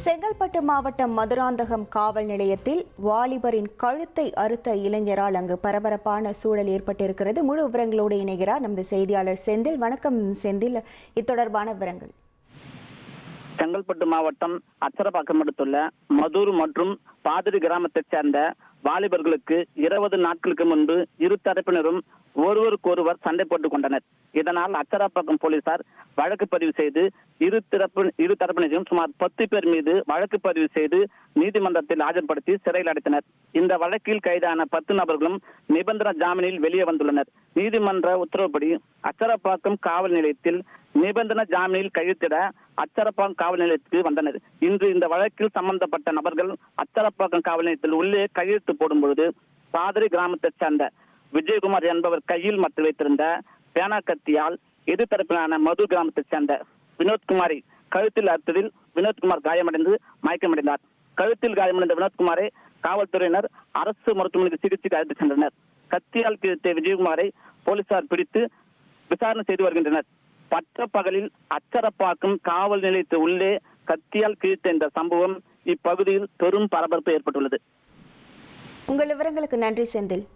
செங்கல்பட்டு மாவட்டம் மதுராந்தகம் காவல் நிலையத்தில் வாலிபரின் கழுத்தை அறுத்த இளைஞரால் அங்கு பரபரப்பான சூழல் ஏற்பட்டிருக்கிறது. முழு விவரங்களோடு இணைகிறார் நமது செய்தியாளர் செந்தில். வணக்கம் செந்தில், இத்தொடர்பான விவரங்கள். செங்கல்பட்டு மாவட்டம் அச்சரப்பாக்கம் அடுத்துள்ள மதுர் மற்றும் பாதிரி கிராமத்தைச் சேர்ந்த வாலிபர்களுக்கு 20 நாட்களுக்கு முன்பு இரு தரப்பினரும் ஒருவருக்கொருவர் சண்டை போட்டுக் கொண்டனர். இதனால் அச்சரப்பாக்கம் போலீசார் வழக்கு பதிவு செய்து இரு தரப்பினரையும் சுமார் 10 பேர் மீது வழக்கு பதிவு செய்து நீதிமன்றத்தில் ஆஜர்படுத்தி சிறையில் அடைத்தனர். இந்த வழக்கில் கைதான 10 நபர்களும் நிபந்தனை ஜாமீனில் வெளியே வந்துள்ளனர். நீதிமன்ற உத்தரவுப்படி அச்சரப்பாக்கம் காவல் நிலையத்தில் நிபந்தனை ஜாமீனில் கையெழுத்திட அச்சரப்பாக்கம் காவல் நிலையத்துக்கு வந்தனர். இன்று இந்த வழக்கில் சம்பந்தப்பட்ட நபர்கள் அச்சரப்பாக்கம் காவல் நிலையத்தில் உள்ளே கையெழுத்து போடும் பொழுது பாதிரி கிராமத்தைச் சேர்ந்த விஜயகுமார் என்பவர் கையில் மட்டு வைத்திருந்த பேனா கத்தியால் எதிர்த்தரப்பிலான மது கிராமத்தைச் சேர்ந்த வினோத்குமாரை கழுத்தில் அறுத்ததில் வினோத்குமார் காயமடைந்து மயக்கமடைந்தார். கழுத்தில் காயமடைந்த வினோத்குமாரை காவல்துறையினர் அரசு மருத்துவமனைக்கு சிகிச்சைக்கு அழைத்து சென்றனர். கத்தியால் கிழித்த விஜயகுமாரை போலீசார் பிடித்து விசாரணை செய்து வருகின்றனர். பட்ட பகலில் அச்சரப்பாக்கம் காவல் நிலையத்து உள்ளே கத்தியால் கிழித்த இந்த சம்பவம் இப்பகுதியில் பெரும் பரபரப்பு ஏற்பட்டுள்ளது. உங்கள் விவரங்களுக்கு நன்றி செந்தில்.